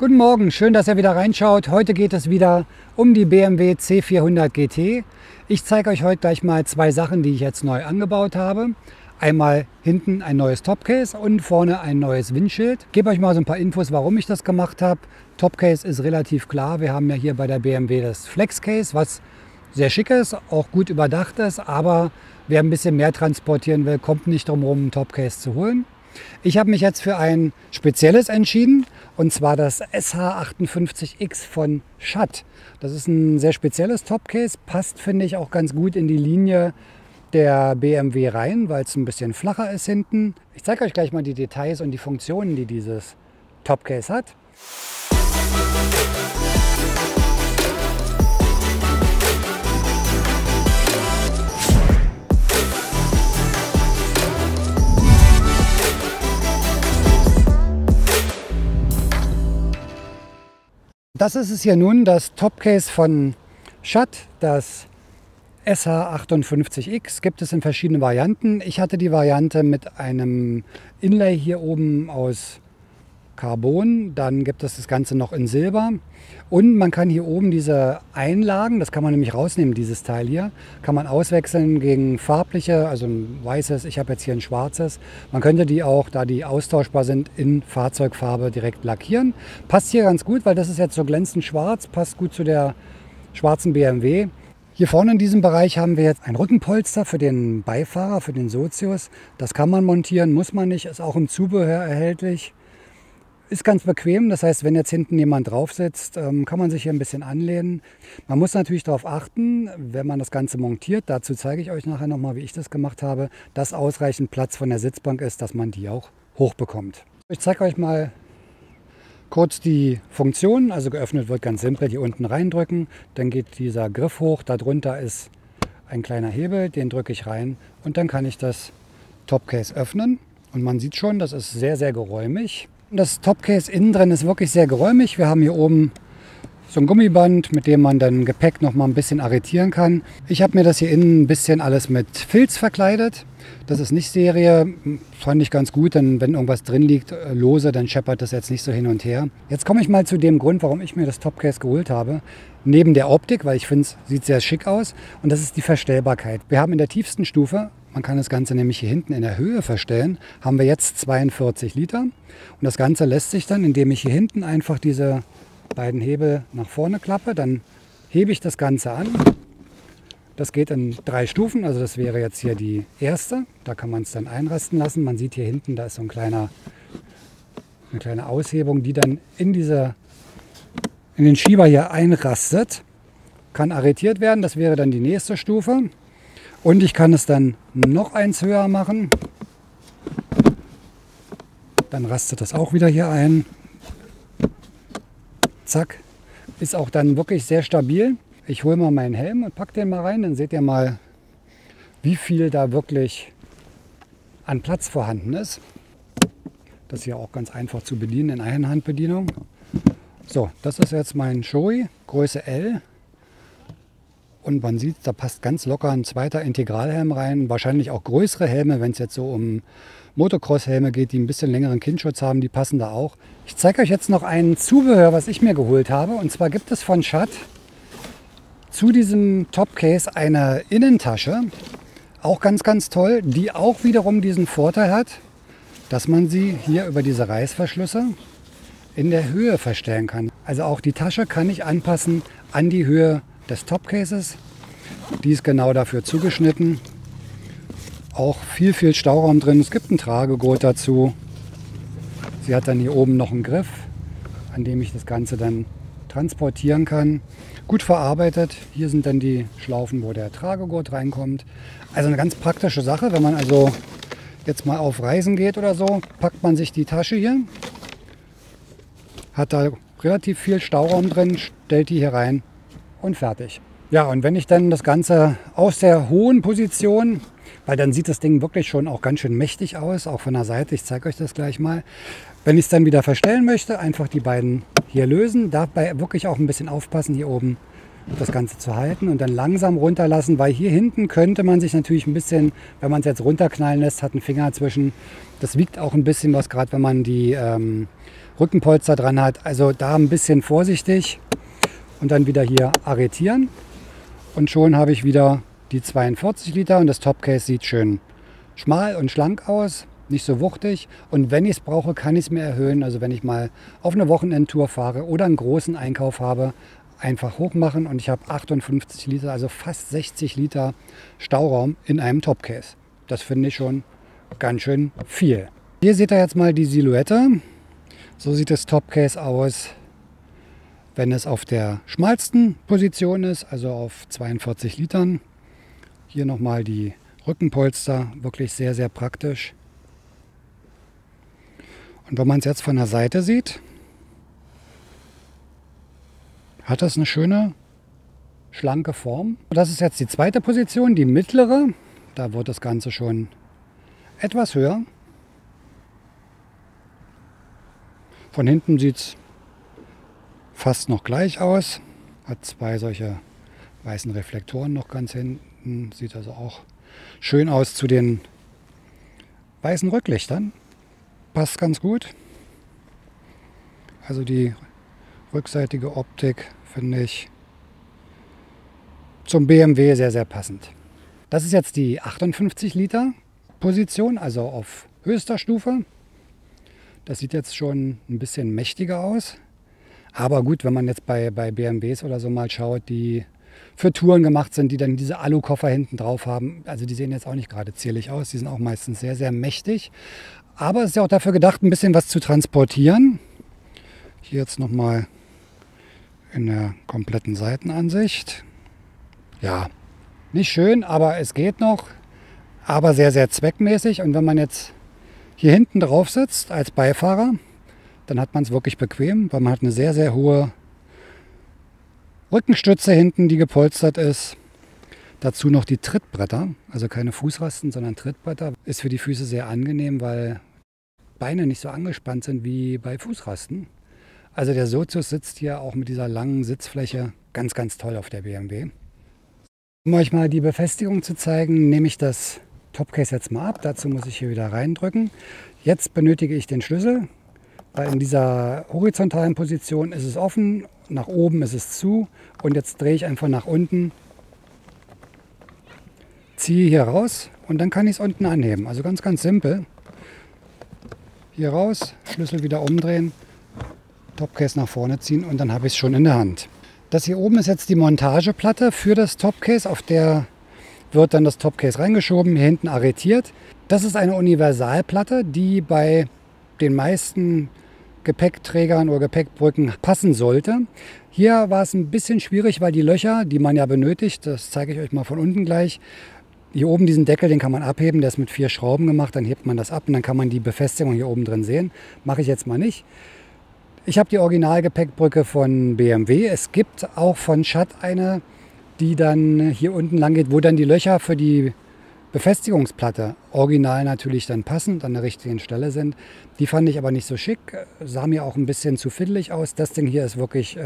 Guten Morgen, schön, dass ihr wieder reinschaut. Heute geht es wieder um die BMW C400 GT. Ich zeige euch heute gleich mal zwei Sachen, die ich jetzt neu angebaut habe. Einmal hinten ein neues Topcase und vorne ein neues Windschild. Ich gebe euch mal so ein paar Infos, warum ich das gemacht habe. Topcase ist relativ klar. Wir haben ja hier bei der BMW das Flexcase, was sehr schick ist, auch gut überdacht ist. Aber wer ein bisschen mehr transportieren will, kommt nicht drum herum, ein Topcase zu holen. Ich habe mich jetzt für ein spezielles entschieden, und zwar das SH58X von Schatt. Das ist ein sehr spezielles Topcase, passt, finde ich, auch ganz gut in die Linie der BMW rein, weil es ein bisschen flacher ist hinten. Ich zeige euch gleich mal die Details und die Funktionen, die dieses Topcase hat. Das ist es hier nun, das Topcase von Schatt, das SH58X. Gibt es in verschiedenen Varianten. Ich hatte die Variante mit einem Inlay hier oben aus Carbon. Dann gibt es das Ganze noch in Silber. Und man kann hier oben diese Einlagen, das kann man nämlich rausnehmen, dieses Teil hier, kann man auswechseln gegen farbliche, also ein weißes, ich habe jetzt hier ein schwarzes. Man könnte die auch, da die austauschbar sind, in Fahrzeugfarbe direkt lackieren. Passt hier ganz gut, weil das ist jetzt so glänzend schwarz, passt gut zu der schwarzen BMW. Hier vorne in diesem Bereich haben wir jetzt ein Rückenpolster für den Beifahrer, für den Sozius. Das kann man montieren, muss man nicht, ist auch im Zubehör erhältlich. Ist ganz bequem, das heißt, wenn jetzt hinten jemand drauf sitzt, kann man sich hier ein bisschen anlehnen. Man muss natürlich darauf achten, wenn man das Ganze montiert, dazu zeige ich euch nachher nochmal, wie ich das gemacht habe, dass ausreichend Platz von der Sitzbank ist, dass man die auch hochbekommt. Ich zeige euch mal kurz die Funktionen. Also geöffnet wird ganz simpel, hier unten reindrücken, dann geht dieser Griff hoch, darunter ist ein kleiner Hebel, den drücke ich rein und dann kann ich das Topcase öffnen. Und man sieht schon, das ist sehr, sehr geräumig. Das Topcase innen drin ist wirklich sehr geräumig. Wir haben hier oben so ein Gummiband, mit dem man dann Gepäck noch mal ein bisschen arretieren kann. Ich habe mir das hier innen ein bisschen alles mit Filz verkleidet. Das ist nicht Serie, fand ich ganz gut, denn wenn irgendwas drin liegt, lose, dann scheppert das jetzt nicht so hin und her. Jetzt komme ich mal zu dem Grund, warum ich mir das Topcase geholt habe. Neben der Optik, weil ich finde, es sieht sehr schick aus, und das ist die Verstellbarkeit. Wir haben in der tiefsten Stufe, man kann das Ganze nämlich hier hinten in der Höhe verstellen, haben wir jetzt 42 Liter. Und das Ganze lässt sich dann, indem ich hier hinten einfach diese beiden Hebel nach vorne klappe, dann hebe ich das Ganze an. Das geht in 3 Stufen, also das wäre jetzt hier die erste. Da kann man es dann einrasten lassen. Man sieht hier hinten, da ist so eine kleine Aushebung, die dann in den Schieber hier einrastet. Kann arretiert werden, das wäre dann die nächste Stufe. Und ich kann es dann noch eins höher machen. Dann rastet das auch wieder hier ein. Zack. Ist auch dann wirklich sehr stabil. Ich hole mal meinen Helm und packe den mal rein. Dann seht ihr mal, wie viel da wirklich an Platz vorhanden ist. Das ist hier auch ganz einfach zu bedienen in Einhandbedienung. So, das ist jetzt mein Shoei, Größe L. Und man sieht, da passt ganz locker ein zweiter Integralhelm rein. Wahrscheinlich auch größere Helme, wenn es jetzt so um Motocross-Helme geht, die ein bisschen längeren Kindschutz haben, die passen da auch. Ich zeige euch jetzt noch ein Zubehör, was ich mir geholt habe. Und zwar gibt es von Schatt zu diesem Topcase eine Innentasche. Auch ganz, ganz toll, die auch wiederum diesen Vorteil hat, dass man sie hier über diese Reißverschlüsse in der Höhe verstellen kann. Also auch die Tasche kann ich anpassen an die Höhe des Topcases. Die ist genau dafür zugeschnitten. Auch viel Stauraum drin. Es gibt ein Tragegurt dazu. Sie hat dann hier oben noch einen Griff, an dem ich das Ganze dann transportieren kann. Gut verarbeitet. Hier sind dann die Schlaufen, wo der Tragegurt reinkommt. Also eine ganz praktische Sache, wenn man also jetzt mal auf Reisen geht oder so, packt man sich die Tasche hier. Hat da relativ viel Stauraum drin, stellt die hier rein und fertig. Ja, und wenn ich dann das Ganze aus der hohen Position, weil dann sieht das Ding wirklich schon auch ganz schön mächtig aus, auch von der Seite, ich zeige euch das gleich mal. Wenn ich es dann wieder verstellen möchte, einfach die beiden hier lösen, dabei wirklich auch ein bisschen aufpassen, hier oben das Ganze zu halten und dann langsam runterlassen, weil hier hinten könnte man sich natürlich ein bisschen, wenn man es jetzt runterknallen lässt, hat einen Finger zwischen. Das wiegt auch ein bisschen was, gerade wenn man die Rückenpolster dran hat. Also da ein bisschen vorsichtig und dann wieder hier arretieren. Und schon habe ich wieder die 42 Liter und das Topcase sieht schön schmal und schlank aus, nicht so wuchtig. Und wenn ich es brauche, kann ich es mir erhöhen. Also wenn ich mal auf eine Wochenendtour fahre oder einen großen Einkauf habe, einfach hochmachen und ich habe 58 Liter, also fast 60 Liter Stauraum in einem Topcase. Das finde ich schon ganz schön viel. Hier seht ihr jetzt mal die Silhouette. So sieht das Topcase aus, wenn es auf der schmalsten Position ist, also auf 42 Litern. Hier nochmal die Rückenpolster, wirklich sehr, sehr praktisch. Und wenn man es jetzt von der Seite sieht, hat das eine schöne, schlanke Form. Das ist jetzt die zweite Position, die mittlere. Da wird das Ganze schon etwas höher. Von hinten sieht es fast noch gleich aus. Hat zwei solche weißen Reflektoren noch ganz hinten. Sieht also auch schön aus zu den weißen Rücklichtern. Passt ganz gut. Also die rückseitige Optik finde ich zum BMW sehr, sehr passend. Das ist jetzt die 58 Liter Position, also auf höchster Stufe. Das sieht jetzt schon ein bisschen mächtiger aus. Aber gut, wenn man jetzt bei BMWs oder so mal schaut, die für Touren gemacht sind, die dann diese Alukoffer hinten drauf haben. Also die sehen jetzt auch nicht gerade zierlich aus. Die sind auch meistens sehr, sehr mächtig. Aber es ist ja auch dafür gedacht, ein bisschen was zu transportieren. Hier jetzt nochmal in der kompletten Seitenansicht. Ja, nicht schön, aber es geht noch. Aber sehr, sehr zweckmäßig. Und wenn man jetzt hier hinten drauf sitzt als Beifahrer, dann hat man es wirklich bequem, weil man hat eine sehr, sehr hohe Rückenstütze hinten, die gepolstert ist. Dazu noch die Trittbretter, also keine Fußrasten, sondern Trittbretter. Ist für die Füße sehr angenehm, weil Beine nicht so angespannt sind wie bei Fußrasten. Also der Sozius sitzt hier auch mit dieser langen Sitzfläche ganz, ganz toll auf der BMW. Um euch mal die Befestigung zu zeigen, nehme ich das Topcase jetzt mal ab. Dazu muss ich hier wieder reindrücken. Jetzt benötige ich den Schlüssel, weil in dieser horizontalen Position ist es offen, nach oben ist es zu und jetzt drehe ich einfach nach unten, ziehe hier raus und dann kann ich es unten anheben. Also ganz, ganz simpel. Hier raus, Schlüssel wieder umdrehen, Topcase nach vorne ziehen und dann habe ich es schon in der Hand. Das hier oben ist jetzt die Montageplatte für das Topcase, auf der wird dann das Topcase reingeschoben, hier hinten arretiert. Das ist eine Universalplatte, die bei den meisten Gepäckträgern oder Gepäckbrücken passen sollte. Hier war es ein bisschen schwierig, weil die Löcher, die man ja benötigt, das zeige ich euch mal von unten gleich. Hier oben diesen Deckel, den kann man abheben, der ist mit 4 Schrauben gemacht, dann hebt man das ab und dann kann man die Befestigung hier oben drin sehen. Mache ich jetzt mal nicht. Ich habe die Originalgepäckbrücke von BMW. Es gibt auch von Schatt eine, die dann hier unten lang geht, wo dann die Löcher für die Befestigungsplatte original natürlich dann passend an der richtigen Stelle sind. Die fand ich aber nicht so schick, sah mir auch ein bisschen zu fiddelig aus. Das Ding hier ist wirklich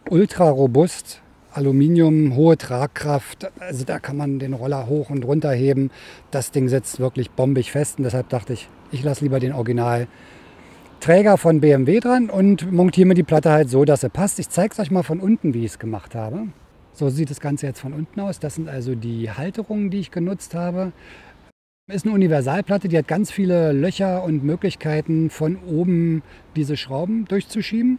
ultra robust, Aluminium, hohe Tragkraft, also da kann man den Roller hoch und runter heben. Das Ding sitzt wirklich bombig fest und deshalb dachte ich, ich lasse lieber den Originalträger von BMW dran und montiere mir die Platte halt so, dass sie passt. Ich zeige es euch mal von unten, wie ich es gemacht habe. So sieht das Ganze jetzt von unten aus. Das sind also die Halterungen, die ich genutzt habe. Ist eine Universalplatte, die hat ganz viele Löcher und Möglichkeiten, von oben diese Schrauben durchzuschieben.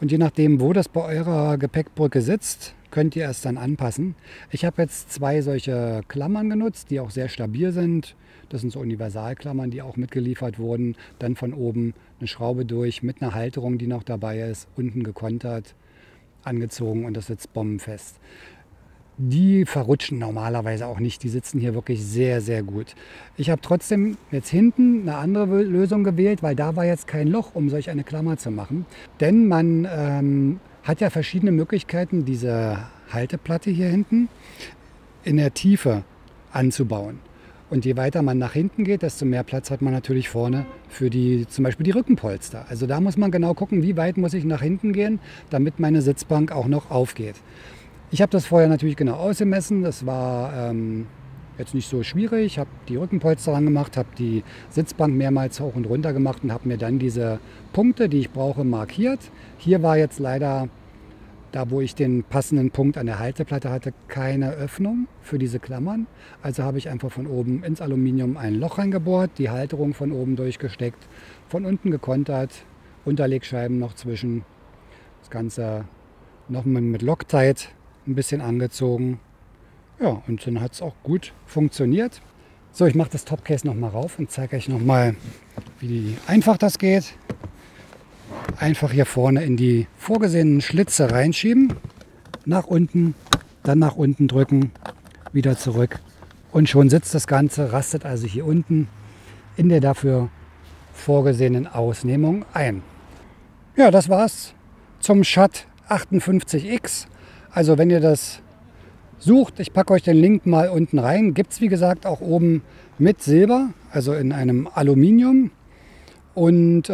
Und je nachdem, wo das bei eurer Gepäckbrücke sitzt, könnt ihr es dann anpassen. Ich habe jetzt 2 solche Klammern genutzt, die auch sehr stabil sind. Das sind so Universalklammern, die auch mitgeliefert wurden. Dann von oben eine Schraube durch mit einer Halterung, die noch dabei ist, unten gekontert, angezogen und das sitzt bombenfest. Die verrutschen normalerweise auch nicht, die sitzen hier wirklich sehr, sehr gut. Ich habe trotzdem jetzt hinten eine andere Lösung gewählt, weil da war jetzt kein Loch, um solch eine Klammer zu machen. Denn man hat ja verschiedene Möglichkeiten, diese Halteplatte hier hinten in der Tiefe anzubauen. Und je weiter man nach hinten geht, desto mehr Platz hat man natürlich vorne für zum Beispiel die Rückenpolster. Also da muss man genau gucken, wie weit muss ich nach hinten gehen, damit meine Sitzbank auch noch aufgeht. Ich habe das vorher natürlich genau ausgemessen. Das war jetzt nicht so schwierig. Habe die Rückenpolster dran gemacht, habe die Sitzbank mehrmals hoch und runter gemacht und habe mir dann diese Punkte, die ich brauche, markiert. Hier war jetzt leider, da wo ich den passenden Punkt an der Halteplatte hatte, keine Öffnung für diese Klammern. Also habe ich einfach von oben ins Aluminium ein Loch reingebohrt, die Halterung von oben durchgesteckt, von unten gekontert, Unterlegscheiben noch zwischen. Das Ganze noch mit Loctite ein bisschen angezogen. Ja, und dann hat es auch gut funktioniert. So, ich mache das Topcase noch mal rauf und zeige euch noch mal, wie einfach das geht. Einfach hier vorne in die vorgesehenen Schlitze reinschieben, nach unten, dann nach unten drücken, wieder zurück und schon sitzt das Ganze, rastet also hier unten in der dafür vorgesehenen Ausnehmung ein. Ja, das war's zum Schatt 58X. Also wenn ihr das sucht, ich packe euch den Link mal unten rein, gibt es wie gesagt auch oben mit Silber, also in einem Aluminium und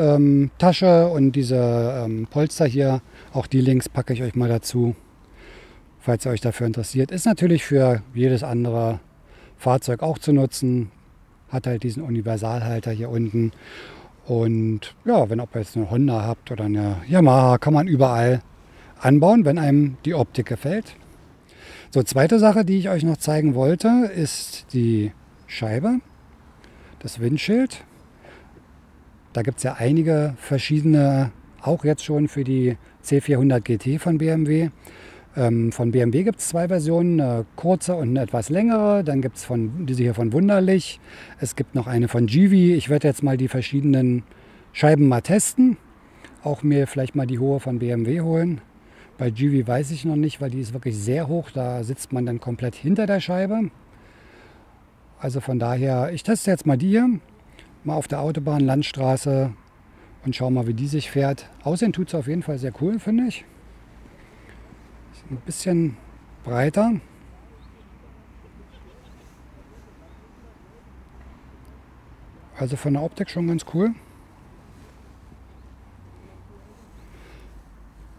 Tasche und diese Polster hier, auch die Links packe ich euch mal dazu, falls ihr euch dafür interessiert. Ist natürlich für jedes andere Fahrzeug auch zu nutzen, hat halt diesen Universalhalter hier unten. Und ja, wenn ihr jetzt eine Honda habt oder eine Yamaha, kann man überall anbauen, wenn einem die Optik gefällt. So, zweite Sache, die ich euch noch zeigen wollte, ist die Scheibe, das Windschild. Da gibt es ja einige verschiedene, auch jetzt schon für die C400 GT von BMW. Von BMW gibt es zwei Versionen, eine kurze und eine etwas längere. Dann gibt es diese hier von Wunderlich. Es gibt noch eine von Givi. Ich werde jetzt mal die verschiedenen Scheiben mal testen. Auch mir vielleicht mal die hohe von BMW holen. Bei Givi weiß ich noch nicht, weil die ist wirklich sehr hoch. Da sitzt man dann komplett hinter der Scheibe. Also von daher, ich teste jetzt mal die hier. Mal auf der Autobahn, Landstraße und schau mal, wie die sich fährt. Aussehen tut es auf jeden Fall sehr cool, finde ich. Ein bisschen breiter. Also von der Optik schon ganz cool.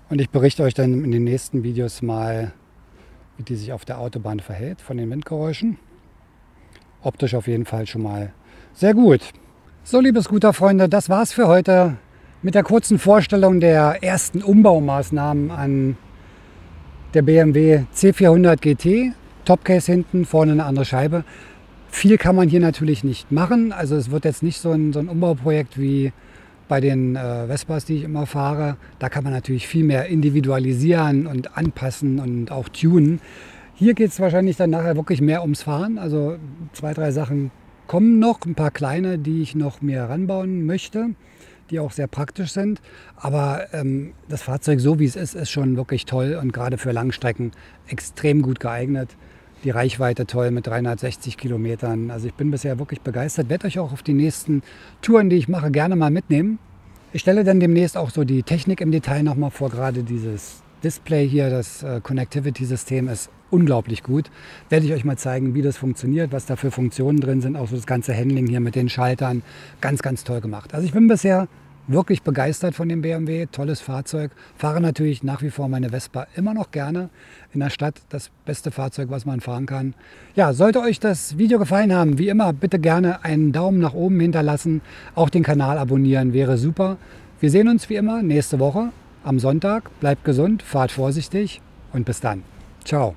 Und ich berichte euch dann in den nächsten Videos mal, wie die sich auf der Autobahn verhält, von den Windgeräuschen. Optisch auf jeden Fall schon mal sehr gut. So, liebe Scooter-Freunde, das war's für heute mit der kurzen Vorstellung der ersten Umbaumaßnahmen an der BMW C400 GT, Topcase hinten, vorne eine andere Scheibe. Viel kann man hier natürlich nicht machen. Also es wird jetzt nicht so ein Umbauprojekt wie bei den Vespas, die ich immer fahre. Da kann man natürlich viel mehr individualisieren und anpassen und auch tunen. Hier geht es wahrscheinlich dann nachher wirklich mehr ums Fahren. Also 2, 3 Sachen kommen noch, ein paar kleine, die ich noch mehr ranbauen möchte, die auch sehr praktisch sind. Aber das Fahrzeug, so wie es ist schon wirklich toll und gerade für Langstrecken extrem gut geeignet. Die Reichweite toll mit 360 Kilometern. Also ich bin bisher wirklich begeistert. Werde euch auch auf die nächsten Touren, die ich mache, gerne mal mitnehmen. Ich stelle dann demnächst auch so die Technik im Detail nochmal vor. Gerade dieses Display hier, das Connectivity-System ist unglaublich gut. Werde ich euch mal zeigen, wie das funktioniert, was da für Funktionen drin sind. Auch so das ganze Handling hier mit den Schaltern. Ganz, ganz toll gemacht. Also ich bin bisher wirklich begeistert von dem BMW. Tolles Fahrzeug. Fahre natürlich nach wie vor meine Vespa immer noch gerne. In der Stadt das beste Fahrzeug, was man fahren kann. Ja, sollte euch das Video gefallen haben, wie immer, bitte gerne einen Daumen nach oben hinterlassen. Auch den Kanal abonnieren wäre super. Wir sehen uns wie immer nächste Woche am Sonntag. Bleibt gesund, fahrt vorsichtig und bis dann. Ciao.